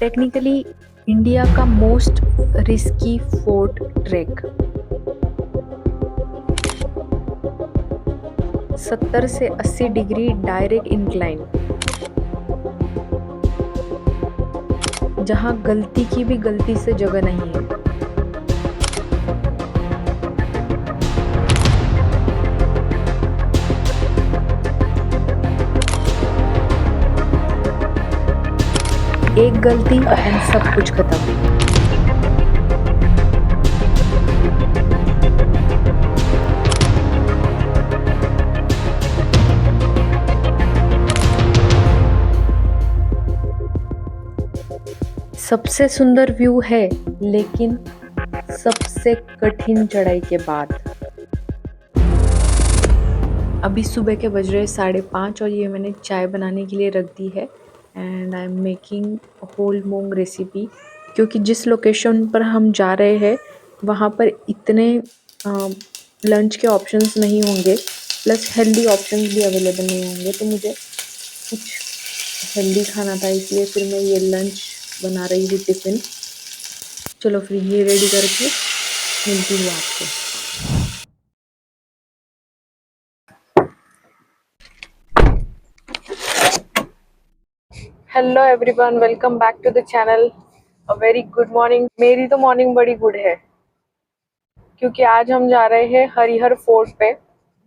Technically India का most risky fort track 70 से 80 degree direct incline, जहां गलती की भी गलती से जगह नहीं है। एक गलती एंड सब कुछ खत्म। सबसे सुंदर व्यू है, लेकिन सबसे कठिन चढ़ाई के बाद। अभी सुबह के बज रहे 5:30 और ये मैंने चाय बनाने के लिए रख दी है and I am making whole moong recipe, क्योंकि जिस लोकेशन पर हम जा रहे हैं वहाँ पर इतने लंच के ऑप्शंस नहीं होंगे, प्लस हेल्दी ऑप्शंस भी अवेलेबल नहीं होंगे। तो मुझे कुछ हेल्दी खाना था, इसलिए फिर मैं ये लंच बना रही हूँ, टिफ़िन। चलो फिर ये रेडी करके मिलती हूँ आपको। Hello everyone, welcome back to the channel. A very good morning. मेरी तो मॉर्निंग बड़ी गुड है, क्योंकि आज हम जा रहे हैं हरिहर फोर्ट पे,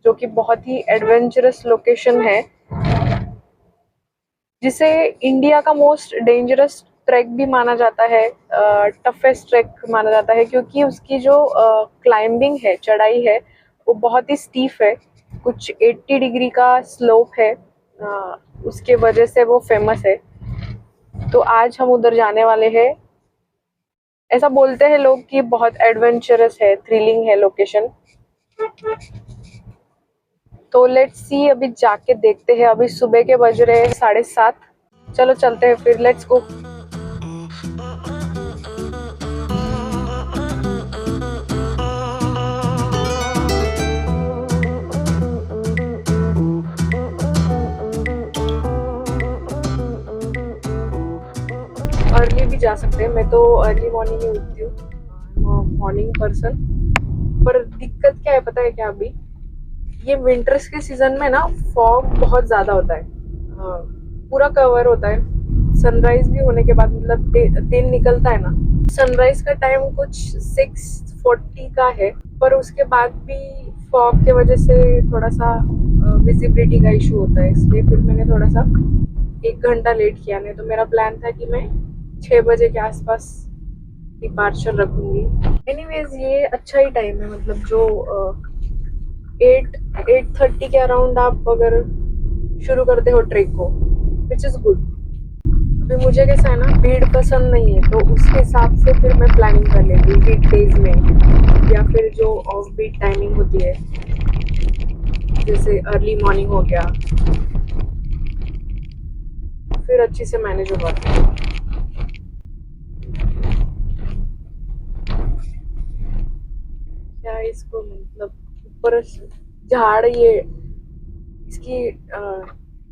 जो कि बहुत ही एडवेंचरस लोकेशन है, जिसे इंडिया का मोस्ट डेंजरस ट्रैक भी माना जाता है, टफेस्ट ट्रैक माना जाता है, क्योंकि उसकी जो क्लाइंबिंग है, चढ़ाई है, वो बहुत ही स्टीफ है। कुछ 80 डिग्री का स्लोप है, उसके वजह से वो फेमस है। तो आज हम उधर जाने वाले हैं। ऐसा बोलते हैं लोग कि बहुत एडवेंचरस है, थ्रिलिंग है लोकेशन। तो लेट्स सी, अभी जाके देखते हैं। अभी सुबह के बज रहे हैं 7:30। चलो चलते हैं फिर, लेट्स गो। अर्ली भी जा सकते हैं, मैं तो अर्ली मॉर्निंग ही उठती हूँ, मॉर्निंग पर्सन। पर दिक्कत क्या है पता है क्या? अभी ये विंटर्स के सीजन में ना फॉग बहुत ज्यादा होता है, पूरा कवर होता है। सनराइज भी होने के बाद, मतलब दिन निकलता है ना, सनराइज का टाइम कुछ 6:40 का है, पर उसके बाद भी फॉग के वजह से थोड़ा सा विजिबिलिटी का इशू होता है। इसलिए फिर मैंने थोड़ा सा 1 घंटा लेट किया। नहीं तो मेरा प्लान था कि मैं 6 बजे के आसपास डिपार्चर रखूंगी। एनीवेज ये अच्छा ही टाइम है, मतलब जो 8:30 के अराउंड आप अगर शुरू करते हो ट्रेक को, विच इज़ गुड। अभी मुझे कैसा है ना, भीड़ पसंद नहीं है, तो उसके हिसाब से फिर मैं प्लानिंग कर लेती हूँ वीक डेज में, या फिर जो ऑफ बीट टाइमिंग होती है, जैसे अर्ली मॉर्निंग हो गया, फिर अच्छी से मैनेज हो पाती है। क्या इसको, मतलब ऊपर झाड़, ये इसकी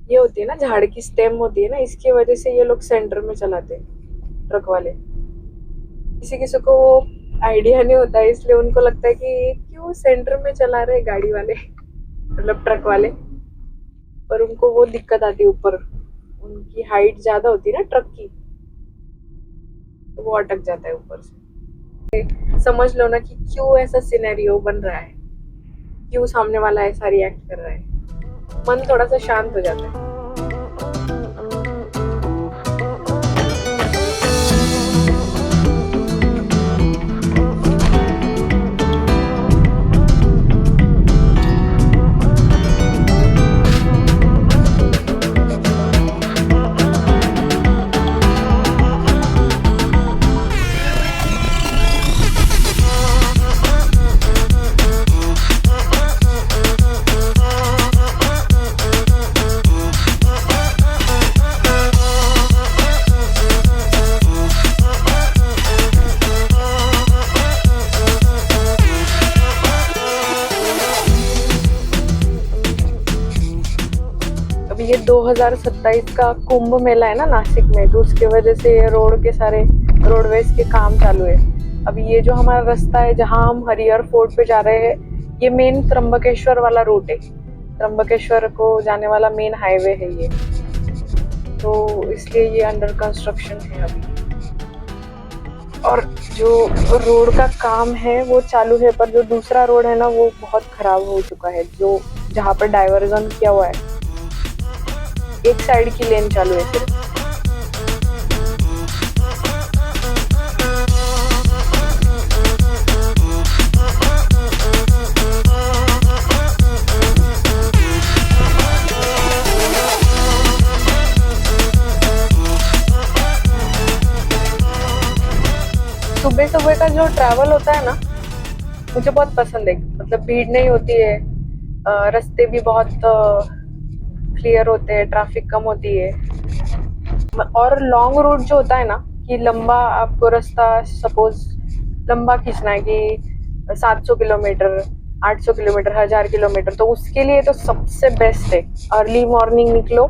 ये होती है ना, झाड़ की स्टेम होती है ना, इसकी वजह से ये लोग सेंटर में चलाते हैं ट्रक वाले। किसी किसी को वो आइडिया नहीं होता है, इसलिए उनको लगता है कि क्यों सेंटर में चला रहे गाड़ी वाले, मतलब ट्रक वाले। पर उनको वो दिक्कत आती है, ऊपर उनकी हाइट ज्यादा होती है ना ट्रक की, तो वो अटक जाता है ऊपर से। समझ लो ना कि क्यों ऐसा सिनेरियो बन रहा है, क्यों सामने वाला ऐसा रिएक्ट कर रहा है। मन थोड़ा सा शांत हो जाता है। अभी ये 2027 का कुंभ मेला है ना नासिक में, तो उसके वजह से ये रोड के सारे रोडवेज के काम चालू है। अभी ये जो हमारा रास्ता है जहाँ हम हरिहर फोर्ट पे जा रहे हैं, ये मेन त्र्यंबकेश्वर वाला रूट है। त्र्यंबकेश्वर को जाने वाला मेन हाईवे है ये, तो इसलिए ये अंडर कंस्ट्रक्शन है अभी। और जो रोड का काम है वो चालू है, पर जो दूसरा रोड है ना वो बहुत खराब हो चुका है, जो जहाँ पर डाइवर्जन किया हुआ है, एक साइड की लेन चालू है सिर्फ। सुबह सुबह का जो ट्रैवल होता है ना मुझे बहुत पसंद है, मतलब भीड़ नहीं होती है, रास्ते भी बहुत क्लियर होते हैं, ट्रैफिक कम होती है। और लॉन्ग रूट जो होता है ना कि लंबा आपको रास्ता सपोज लंबा खींचना है कि 700 किलोमीटर, 800 किलोमीटर, 1000 किलोमीटर, तो उसके लिए तो सबसे बेस्ट है अर्ली मॉर्निंग निकलो,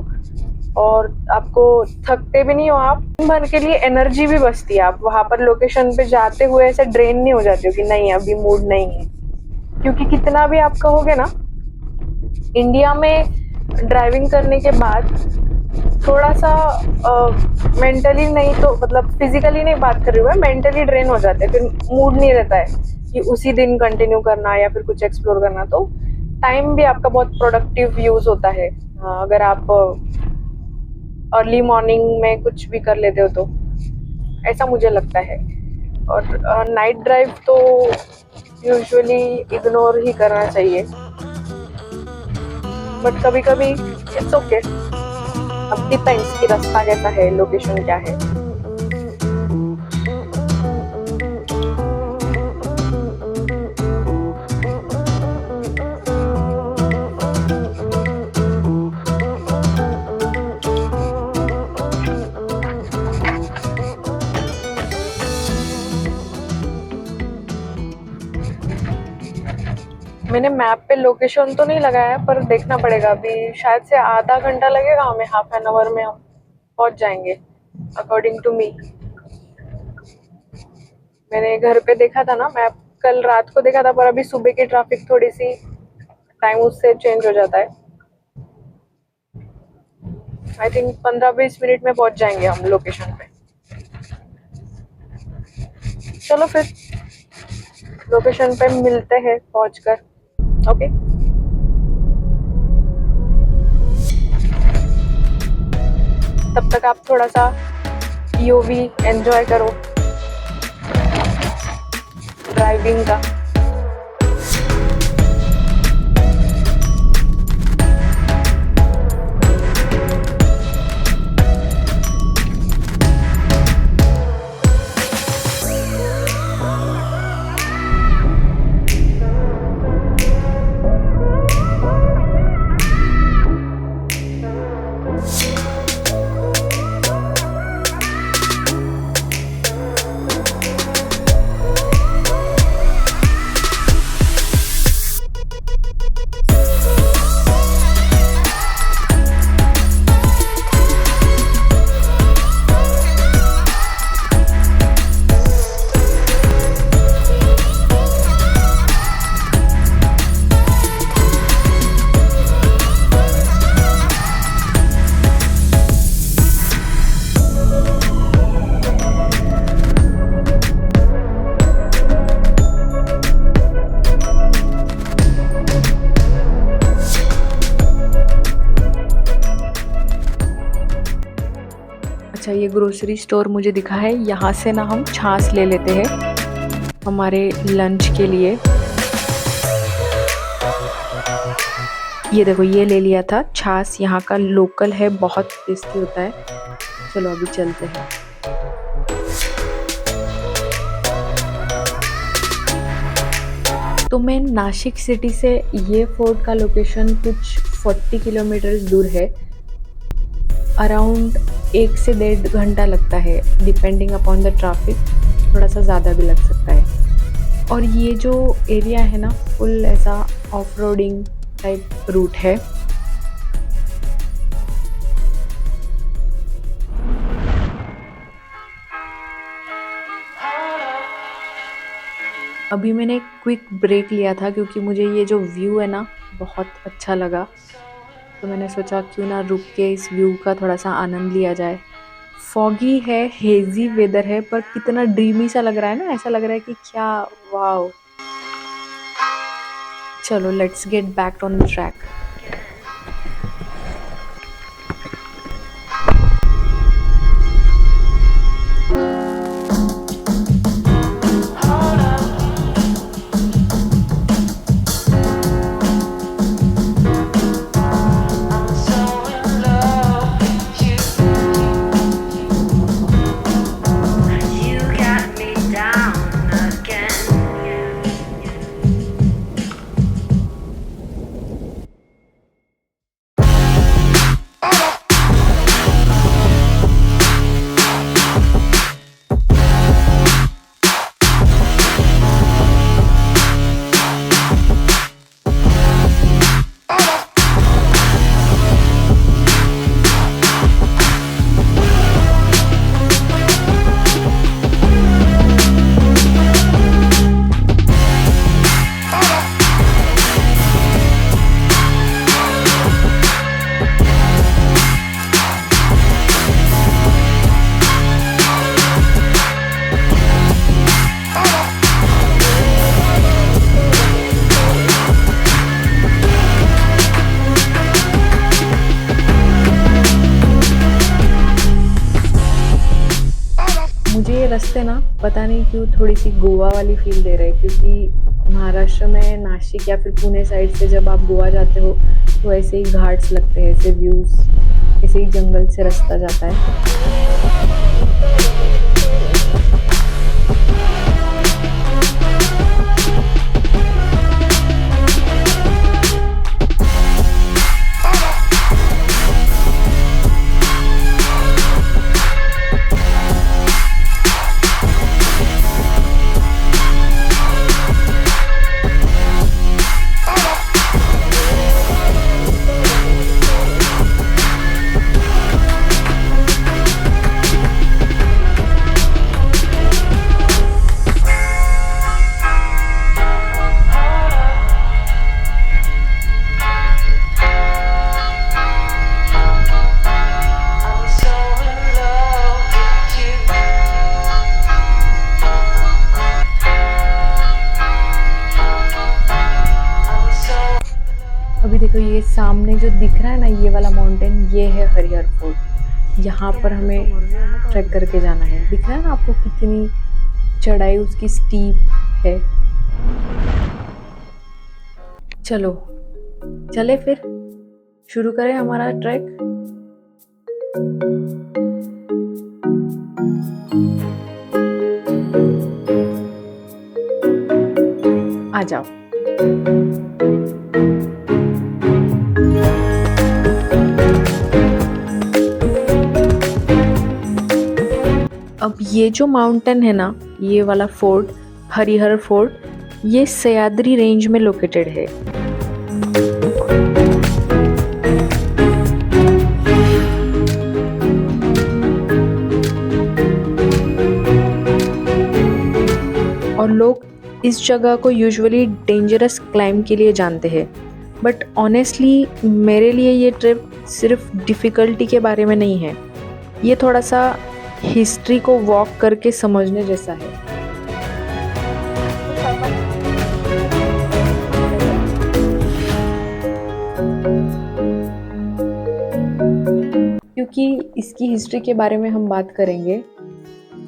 और आपको थकते भी नहीं हो आप, दिन भर के लिए एनर्जी भी बचती है। आप वहां पर लोकेशन पे जाते हुए ऐसे ड्रेन नहीं हो जाते हो कि नहीं अभी मूड नहीं है, क्योंकि कितना भी आप कहोगे ना, इंडिया में ड्राइविंग करने के बाद थोड़ा सा मेंटली नहीं तो मतलब फिजिकली नहीं बात कर रही हूँ मैं, मेंटली ड्रेन हो जाते हैं, फिर मूड नहीं रहता है कि उसी दिन कंटिन्यू करना या फिर कुछ एक्सप्लोर करना। तो टाइम भी आपका बहुत प्रोडक्टिव यूज होता है अगर आप अर्ली मॉर्निंग में कुछ भी कर लेते हो तो, ऐसा मुझे लगता है। और नाइट ड्राइव तो यूजुअली इग्नोर ही करना चाहिए, बट कभी कभी इट्स ओके। अब डिपेंड्स कि रास्ता कैसा है, लोकेशन क्या है। मैंने मैप पे लोकेशन तो नहीं लगाया, पर देखना पड़ेगा। अभी शायद से आधा घंटा लगेगा हमें, हाफ एन आवर में हम पहुंच जाएंगे अकॉर्डिंग टू मी। मैंने घर पे देखा था ना मैप, कल रात को देखा था, पर अभी सुबह की ट्रैफिक थोड़ी सी टाइम उससे चेंज हो जाता है। आई थिंक 15-20 मिनट में पहुंच जाएंगे हम लोकेशन पे। चलो फिर लोकेशन पे मिलते हैं पहुंचकर। ओके तब तक आप थोड़ा सा पीओवी एंजॉय करो ड्राइविंग का। अच्छा ये ग्रोसरी स्टोर मुझे दिखा है, यहाँ से ना हम छाछ ले लेते हैं हमारे लंच के लिए। ये देखो ये ले लिया था छाछ, यहाँ का लोकल है, बहुत टेस्टी होता है। चलो अभी चलते हैं। तो मैं नासिक सिटी से ये फोर्ट का लोकेशन कुछ 40 किलोमीटर दूर है। अराउंड 1 से 1.5 घंटा लगता है, डिपेंडिंग अपॉन द ट्रैफिक, थोड़ा सा ज़्यादा भी लग सकता है। और ये जो एरिया है ना फुल ऐसा ऑफ रोडिंग टाइप रूट है, अभी मैंने क्विक ब्रेक लिया था क्योंकि मुझे ये जो व्यू है ना बहुत अच्छा लगा, तो मैंने सोचा क्यों ना रुक के इस व्यू का थोड़ा सा आनंद लिया जाए। फॉगी है, हेजी वेदर है, पर कितना ड्रीमी सा लग रहा है ना, ऐसा लग रहा है कि क्या वाओ। चलो let's get back on the track. मुझे ये रास्ते ना पता नहीं क्यों थोड़ी सी गोवा वाली फील दे रहे हैं, क्योंकि महाराष्ट्र में नासिक या फिर पुणे साइड से जब आप गोवा जाते हो तो ऐसे ही घाट्स लगते हैं, ऐसे व्यूज, ऐसे ही जंगल से रास्ता जाता है। अभी देखो ये सामने जो दिख रहा है ना, ये वाला माउंटेन, ये है हरिहर फोर्ट। यहाँ पर हमें ट्रैक करके जाना है। दिख रहा है ना आपको कितनी चढ़ाई उसकी स्टीप है। चलो चले फिर शुरू करें हमारा ट्रैक। आ जाओ। अब ये जो माउंटेन है ना, ये वाला फोर्ट, हरिहर फोर्ट, ये सह्याद्री रेंज में लोकेटेड है। और लोग इस जगह को यूजुअली डेंजरस क्लाइंब के लिए जानते हैं, बट ऑनेस्टली मेरे लिए ये ट्रिप सिर्फ डिफ़िकल्टी के बारे में नहीं है, ये थोड़ा सा हिस्ट्री को वॉक करके समझने जैसा है। क्योंकि इसकी हिस्ट्री के बारे में हम बात करेंगे,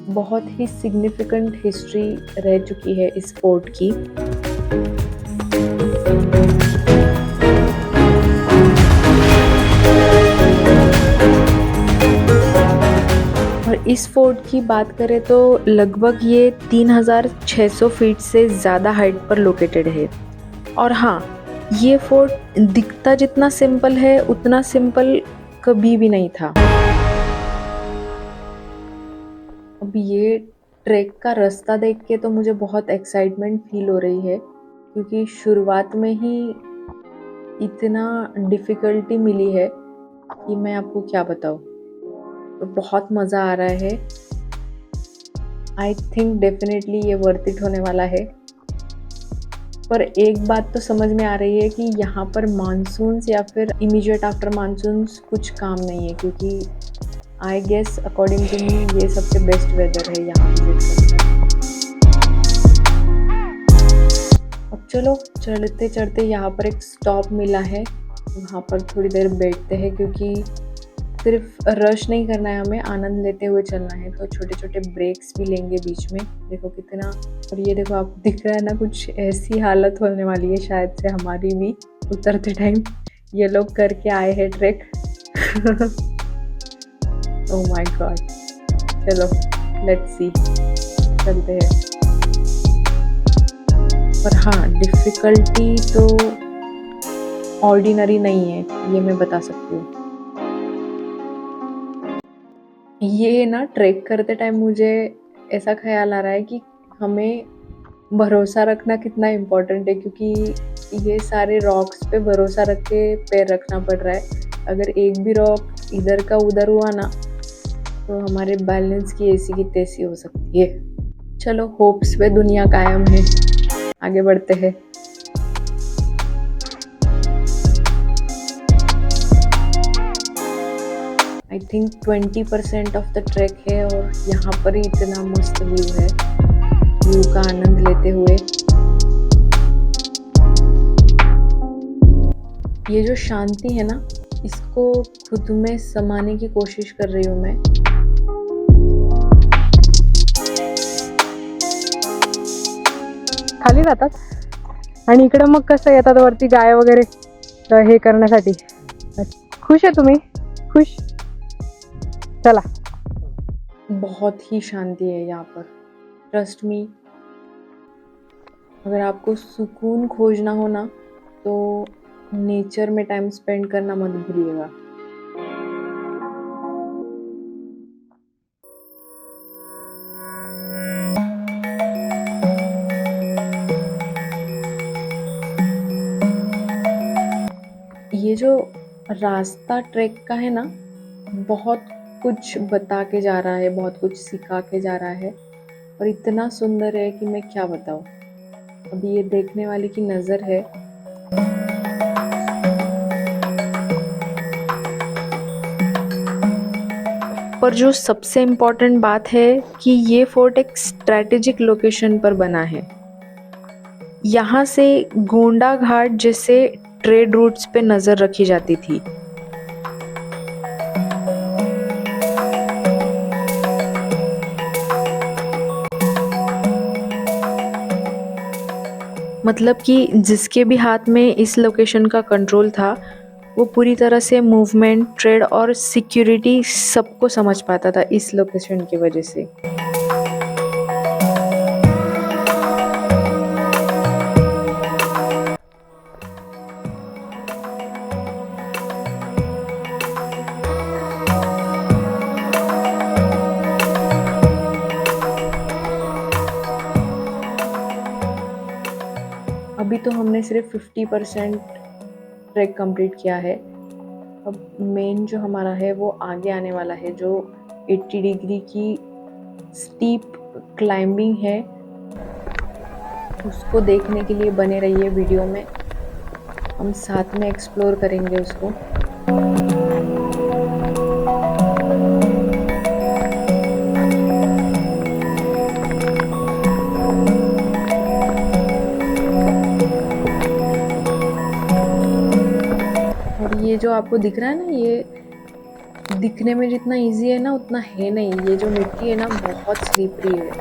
बहुत ही सिग्निफिकेंट हिस्ट्री रह चुकी है इस फोर्ट की। और इस फोर्ट की बात करें तो लगभग ये 3600 फीट से ज़्यादा हाइट पर लोकेटेड है। और हाँ, ये फोर्ट दिखता जितना सिंपल है उतना सिंपल कभी भी नहीं था। अब ये ट्रैक का रास्ता देख के तो मुझे बहुत एक्साइटमेंट फील हो रही है, क्योंकि शुरुआत में ही इतना डिफ़िकल्टी मिली है कि मैं आपको क्या बताऊँ। तो बहुत मज़ा आ रहा है। आई थिंक डेफिनेटली ये वर्थ इट होने वाला है। पर एक बात तो समझ में आ रही है कि यहाँ पर मानसून्स या फिर इमीडिएट आफ्टर मानसून्स कुछ काम नहीं है, क्योंकि I guess according to me ये सबसे बेस्ट वेदर है यहाँ विजिट करने का। अब चलो चढ़ते चढ़ते यहाँ पर एक स्टॉप मिला है, वहाँ पर थोड़ी देर बैठते हैं, क्योंकि सिर्फ रश नहीं करना है, हमें आनंद लेते हुए चलना है। तो छोटे छोटे ब्रेक्स भी लेंगे बीच में। देखो कितना, और ये देखो आप दिख रहा है ना, कुछ ऐसी हालत होने वाली है शायद से हमारी भी उतरते टाइम। ये लोग करके आए हैं ट्रैक। ओह माय गॉड, चलो लेट्स सी, चलते हैं। पर हाँ, डिफ़िकल्टी तो ऑर्डिनरी नहीं है, ये मैं बता सकती हूँ। ये ना ट्रैक करते टाइम मुझे ऐसा ख़्याल आ रहा है कि हमें भरोसा रखना कितना इम्पोर्टेंट है, क्योंकि ये सारे रॉक्स पे भरोसा रख के पैर रखना पड़ रहा है। अगर एक भी रॉक इधर का उधर हुआ ना, तो हमारे बैलेंस की ऐसी की तैसी हो सकती है। चलो होप्स पे दुनिया कायम है, आगे बढ़ते हैं। I think 20% of the track है और यहाँ पर ही इतना मस्त व्यू है, व्यू का आनंद लेते हुए। ये जो शांति है ना, इसको खुद में समाने की कोशिश कर रही हूँ मैं। खाली राहतात आणि इकडे मग कसं येतात वरती गाय वगैरे हे करण्यासाठी। खुश आहे तुम्ही? खुश? चला। बहुत ही शांति है यहाँ पर, ट्रस्ट मी। अगर आपको सुकून खोजना हो ना, तो नेचर में टाइम स्पेंड करना मत भूलिएगा। ये जो रास्ता ट्रैक का है ना, बहुत कुछ बता के जा रहा है, बहुत कुछ सिखा के जा रहा है, और इतना सुंदर है कि मैं क्या बताऊँ। अभी ये देखने वाले की नज़र है। पर जो सबसे इम्पोर्टेंट बात है कि ये फोर्ट एक स्ट्रैटेजिक लोकेशन पर बना है। यहाँ से गोंडा घाट जैसे ट्रेड रूट्स पे नज़र रखी जाती थी। मतलब कि जिसके भी हाथ में इस लोकेशन का कंट्रोल था, वो पूरी तरह से मूवमेंट, ट्रेड और सिक्योरिटी सबको समझ पाता था इस लोकेशन की वजह से। अभी तो हमने सिर्फ 50% ट्रैक कंप्लीट किया है। अब मेन जो हमारा है वो आगे आने वाला है, जो 80 डिग्री की स्टीप क्लाइंबिंग है। उसको देखने के लिए बने रहिए वीडियो में, हम साथ में एक्सप्लोर करेंगे उसको। और ये जो आपको दिख रहा है ना, ये दिखने में जितना इजी है ना उतना है नहीं। ये जो मिट्टी है ना बहुत स्लिपरी है।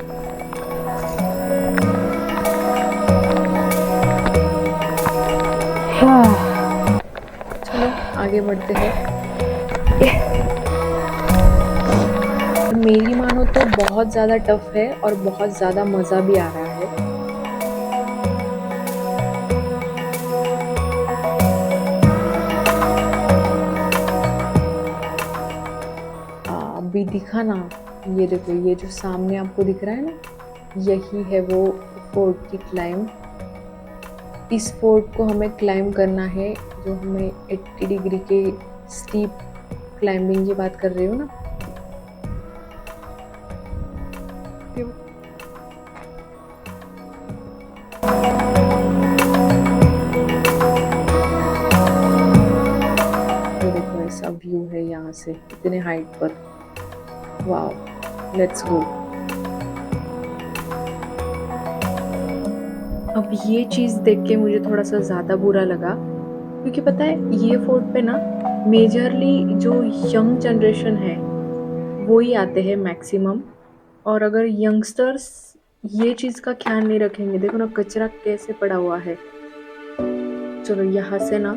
चलो आगे बढ़ते हैं। मेरी मानो तो बहुत ज़्यादा टफ है और बहुत ज़्यादा मज़ा भी आ रहा है। अभी दिखा ना, ये देखो, ये जो सामने आपको दिख रहा है ना, यही है वो फोर्ट की क्लाइंब। इस फोर्ट को हमें क्लाइंब करना है, जो हमें 80 डिग्री के स्टीप क्लाइंबिंग की बात कर रही हूँ ना। व्यू है यहाँ से इतने हाइट पर। Wow, let's go. अब ये चीज़ देख के मुझे थोड़ा सा ज़्यादा बुरा लगा, क्योंकि पता है ये फोर्ट पे ना मेजरली जो यंग जनरेशन है वो ही आते हैं मैक्सिमम। और अगर यंगस्टर्स ये चीज़ का ख्याल नहीं रखेंगे, देखो ना कचरा कैसे पड़ा हुआ है। चलो यहाँ से ना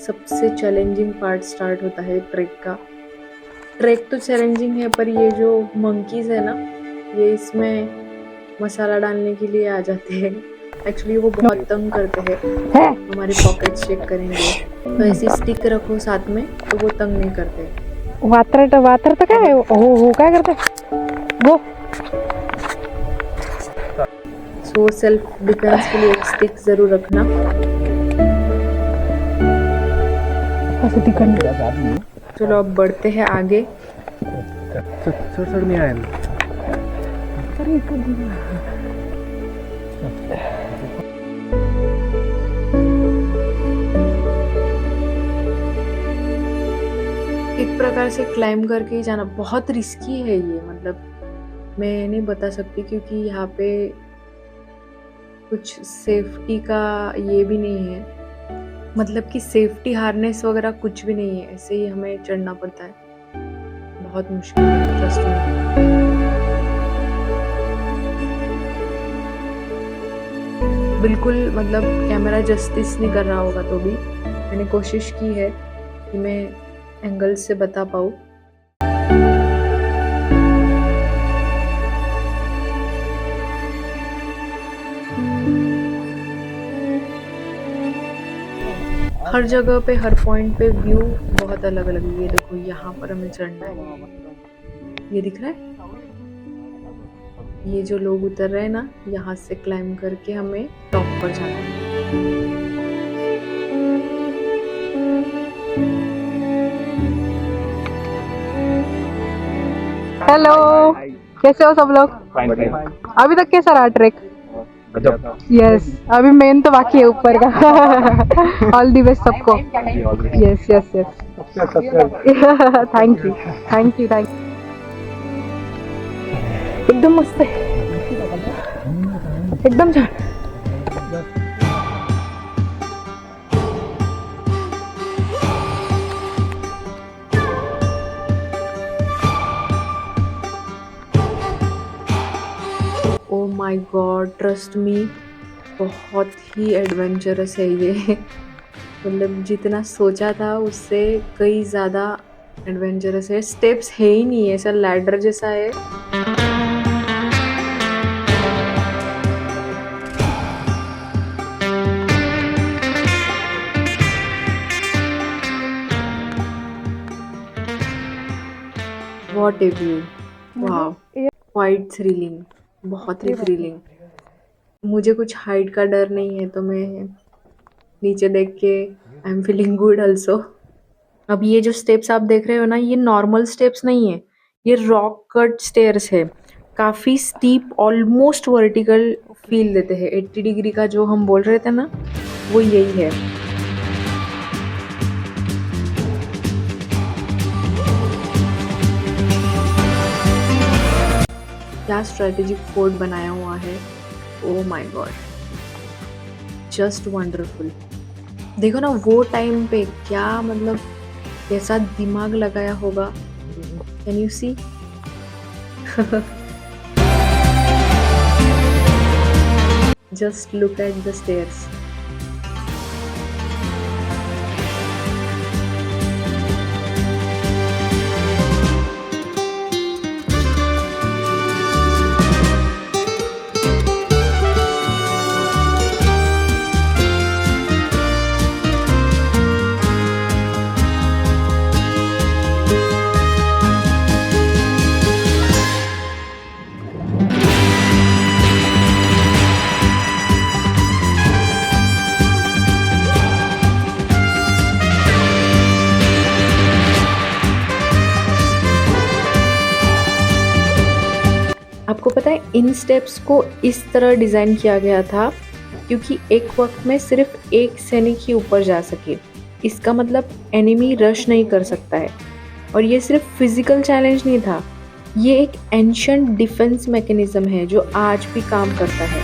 सबसे चैलेंजिंग पार्ट स्टार्ट होता है ट्रैक का। ट्रैक तो चैलेंजिंग है, पर ये जो मंकीज है ना, ये इसमें मसाला डालने के लिए आ जाते हैं। एक्चुअली वो बहुत तंग करते हैं, हमारे पॉकेट चेक करेंगे, तो ऐसी स्टिक रखो साथ में तो वो तंग नहीं करते। वातर तर काय हो काय करते वो? सो सेल्फ डिफेंस के लिए एक स्टिक जरूर रखना। चलो अब बढ़ते हैं आगे। एक प्रकार से क्लाइंब करके ही जाना बहुत रिस्की है ये, मतलब मैं नहीं बता सकती, क्योंकि यहाँ पे कुछ सेफ्टी का ये भी नहीं है, मतलब कि सेफ्टी हार्नेस वगैरह कुछ भी नहीं है, ऐसे ही हमें चढ़ना पड़ता है। बहुत मुश्किल है, ट्रस्ट मी। बिल्कुल मतलब कैमरा जस्टिस नहीं कर रहा होगा, तो भी मैंने कोशिश की है कि मैं एंगल से बता पाऊँ। हर जगह पे हर पॉइंट पे व्यू बहुत अलग अलग है। ये देखो यहाँ पर हमें चढ़ना है, ये दिख रहा है, ये जो लोग उतर रहे हैं ना, यहाँ से क्लाइंब करके हमें टॉप पर जाना है। हेलो, कैसे हो सब लोग? अभी तक कैसा रहा ट्रैक? यस, अभी मेन तो बाकी है ऊपर का। ऑल दी बेस्ट सबको। Yes yes yes, thank you thank you thank you. एकदम मस्त है, एकदम छान। Oh my God, trust me, बहुत ही एडवेंचरस है ये। मतलब जितना सोचा था उससे कई ज़्यादा एडवेंचरस है। स्टेप्स है ही नहीं, ऐसा लैडर जैसा है। What A view, wow, quite thrilling, बहुत ही थ्रिलिंग। मुझे कुछ हाइट का डर नहीं है, तो मैं नीचे देख के I am feeling good also. अब ये जो स्टेप्स आप देख रहे हो ना, ये नॉर्मल स्टेप्स नहीं है, ये रॉक कट स्टेयर्स है। काफ़ी स्टीप, ऑलमोस्ट वर्टिकल फील देते हैं। 80 डिग्री का जो हम बोल रहे थे ना, वो यही है। क्या स्ट्रेटेजिक फोर्ट बनाया हुआ है, oh my God, just wonderful. देखो ना वो टाइम पे क्या, मतलब कैसा दिमाग लगाया होगा। Can you see? Just look at the stairs. आपको पता है इन स्टेप्स को इस तरह डिज़ाइन किया गया था क्योंकि एक वक्त में सिर्फ एक सैनिक ही ऊपर जा सके। इसका मतलब एनिमी रश नहीं कर सकता है। और ये सिर्फ फिजिकल चैलेंज नहीं था, ये एक एंशिएंट डिफेंस मैकेनिज्म है जो आज भी काम करता है।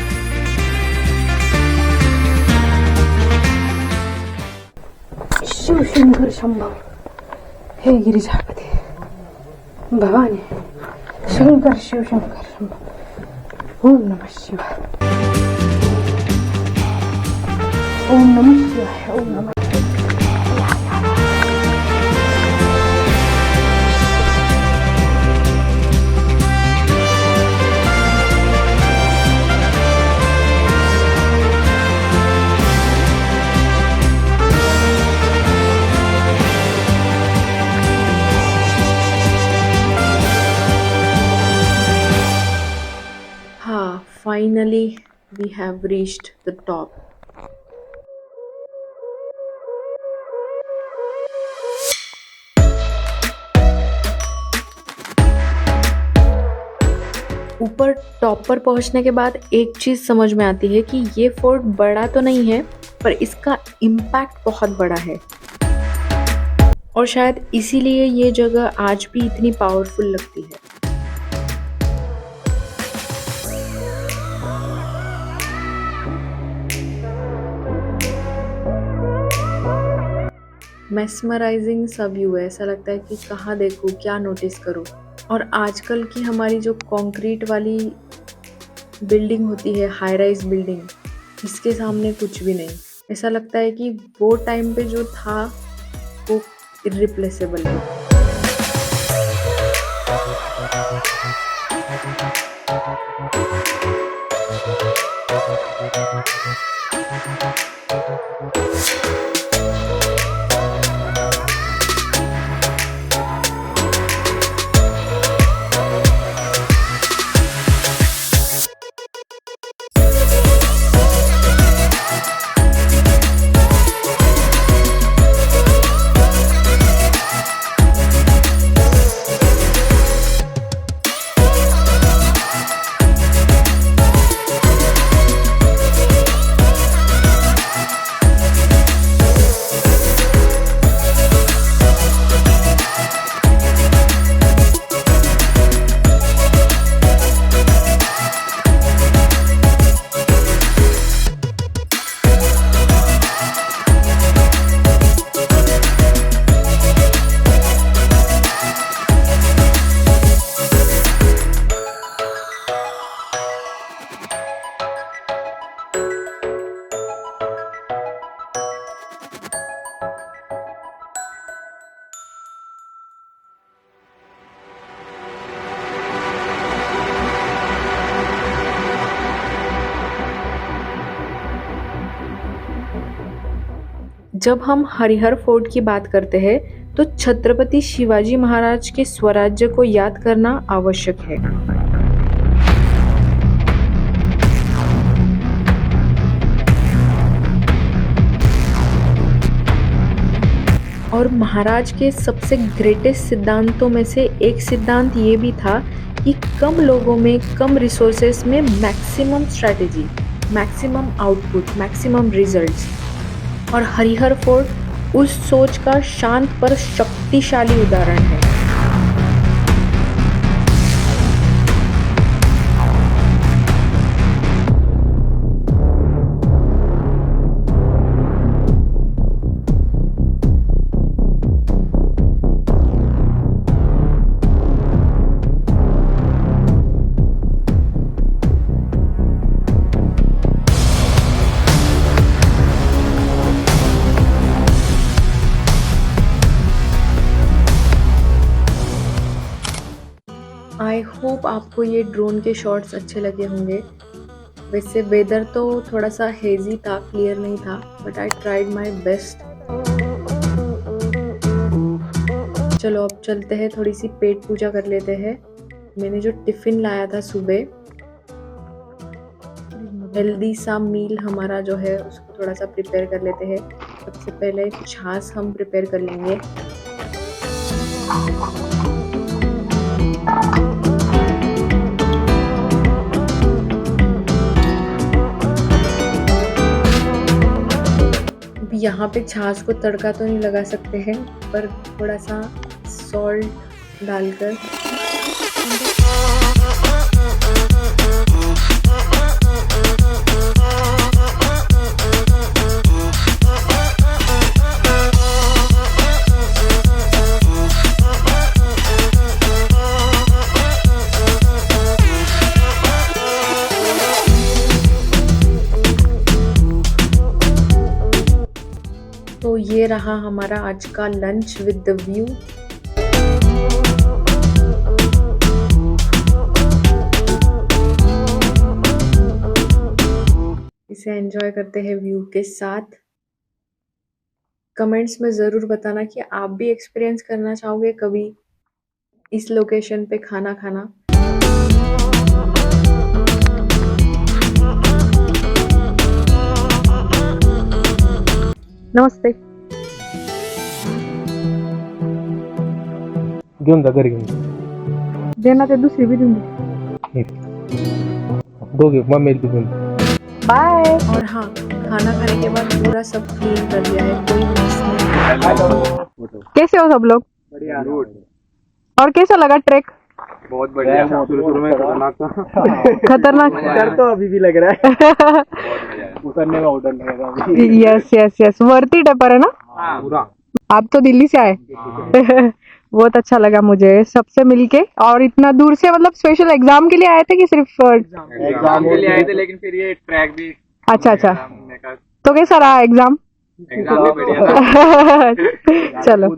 शिव शंकर शंभो, हे गिरिजापति भवानी शंकर शिव शंकर शंभो, ओम नमः शिवाय, ओम नमः शिवाय, ओम नमः। हाँ, finally we have reached the top. ऊपर टॉप पर पहुंचने के बाद एक चीज़ समझ में आती है कि ये फोर्ट बड़ा तो नहीं है, पर इसका इम्पैक्ट बहुत बड़ा है। और शायद इसीलिए ये जगह आज भी इतनी पावरफुल लगती है। मेस्मराइजिंग सा व्यू है, ऐसा लगता है कि कहाँ देखूँ, क्या नोटिस करूँ। और आजकल की हमारी जो कंक्रीट वाली बिल्डिंग होती है, हाई राइज बिल्डिंग, इसके सामने कुछ भी नहीं। ऐसा लगता है कि वो टाइम पे जो था वो इर्रिप्लेसेबल है। जब हम हरिहर फोर्ट की बात करते हैं तो छत्रपति शिवाजी महाराज के स्वराज्य को याद करना आवश्यक है। और महाराज के सबसे ग्रेटेस्ट सिद्धांतों में से एक सिद्धांत ये भी था कि कम लोगों में कम रिसोर्सेस में maximum strategy, maximum output, maximum results. और हरिहर फोर्ट उस सोच का शांत पर शक्तिशाली उदाहरण है। आई होप आपको ये ड्रोन के शॉट्स अच्छे लगे होंगे। वैसे वेदर तो थोड़ा सा हेजी था, क्लियर नहीं था, but I tried my best. चलो अब चलते हैं, थोड़ी सी पेट पूजा कर लेते हैं। मैंने जो टिफ़िन लाया था सुबह, हेल्दी सा मील हमारा जो है उसको थोड़ा सा प्रिपेयर कर लेते हैं। सबसे पहले छाछ हम प्रिपेयर कर लेंगे। यहाँ पे छाछ को तड़का तो नहीं लगा सकते हैं, पर थोड़ा सा सॉल्ट डालकर तो ये रहा हमारा आज का लंच विद द व्यू। इसे एंजॉय करते हैं व्यू के साथ। कमेंट्स में ज़रूर बताना कि आप भी एक्सपीरियंस करना चाहोगे कभी इस लोकेशन पे खाना खाना। नमस्ते। घेऊन जा घरी घेऊन देना ते दुसरी भी दूंगी। दोघे मम्मी घेऊन बाय। और हाँ, खाना खाने के बाद पूरा सब क्लीन कर दिया है, कोई मिस नहीं। कैसे हो सब लोग? और कैसा लगा ट्रैक? बहुत बढ़िया। शुरू में खतरनाक था। खतरनाक डर तो अभी भी लग रहा है। उतरने में डर लगेगा अभी। Yes yes yes, worth it है पर, है ना? पूरा। आप तो दिल्ली से आए। बहुत अच्छा लगा मुझे सबसे मिलके। और इतना दूर से, मतलब स्पेशल एग्जाम के लिए आए थे कि सिर्फ एग्जाम के लिए आए थे, लेकिन फिर ये ट्रैक भी। अच्छा। तो कैसा रहा एग्जाम? एग्जाम भी बढ़िया था। चलो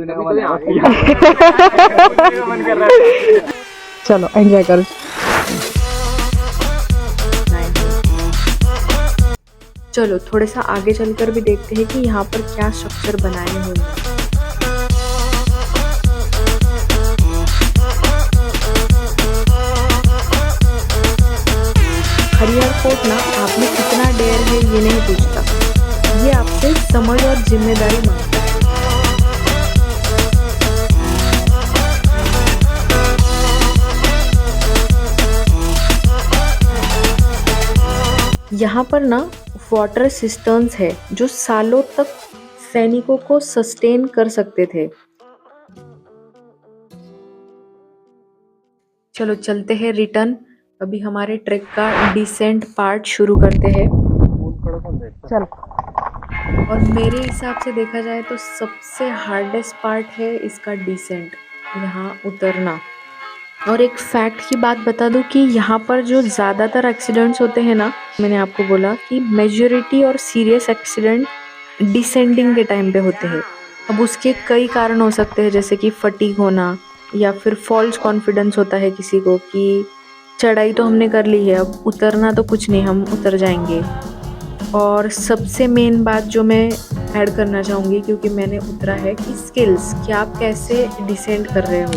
मन कर रहा है। चलो एंजॉय करो। चलो थोड़ा सा आगे चलकर भी देखते हैं कि यहाँ पर क्या स्ट्रक्चर बनाए हुए हैं। हरिहर फोर्ट ना आप में कितना डेयर है ये नहीं पूछता, ये आपसे समझ और जिम्मेदारी मांगता है। यहाँ पर ना वाटर सिस्टम्स है जो सालों तक सैनिकों को सस्टेन कर सकते थे। चलो चलते हैं रिटर्न। अभी हमारे ट्रैक का डिसेंट पार्ट शुरू करते हैं। चलो। और मेरे हिसाब से देखा जाए तो सबसे हार्डेस्ट पार्ट है इसका डिसेंट, यहाँ उतरना। और एक फैक्ट की बात बता दूं कि यहाँ पर जो ज़्यादातर एक्सीडेंट्स होते हैं ना, मैंने आपको बोला कि मेजॉरिटी और सीरियस एक्सीडेंट डिसेंडिंग के टाइम पे होते हैं। अब उसके कई कारण हो सकते हैं, जैसे कि फटीग होना या फिर फॉल्स कॉन्फिडेंस होता है किसी को कि चढ़ाई तो हमने कर ली है, अब उतरना तो कुछ नहीं, हम उतर जाएंगे। और सबसे मेन बात जो मैं ऐड करना चाहूँगी, क्योंकि मैंने उतरा है, कि स्किल्स, कि आप कैसे डिसेंड कर रहे हो।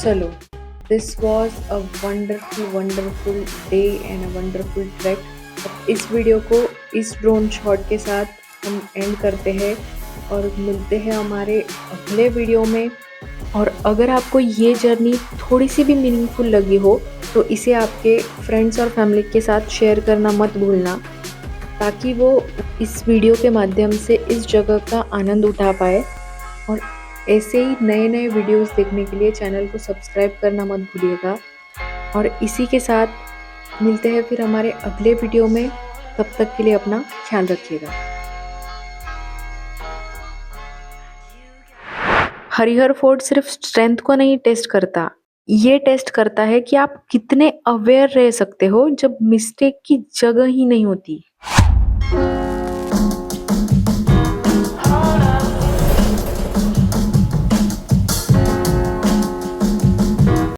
चलो, this was a wonderful day and a wonderful track. अब इस वीडियो को इस ड्रोन शॉट के साथ हम एंड करते हैं और मिलते हैं हमारे अगले वीडियो में। और अगर आपको ये जर्नी थोड़ी सी भी मीनिंगफुल लगी हो तो इसे आपके फ्रेंड्स और फैमिली के साथ शेयर करना मत भूलना, ताकि वो इस वीडियो के माध्यम से इस जगह का आनंद उठा पाए। और ऐसे ही नए नए वीडियोस देखने के लिए चैनल को सब्सक्राइब करना मत भूलिएगा। और इसी के साथ मिलते हैं फिर हमारे अगले वीडियो में। तब तक के लिए अपना ख्याल रखिएगा। हरिहर फोर्ट सिर्फ स्ट्रेंथ को नहीं टेस्ट करता, ये टेस्ट करता है कि आप कितने अवेयर रह सकते हो जब मिस्टेक की जगह ही नहीं होती।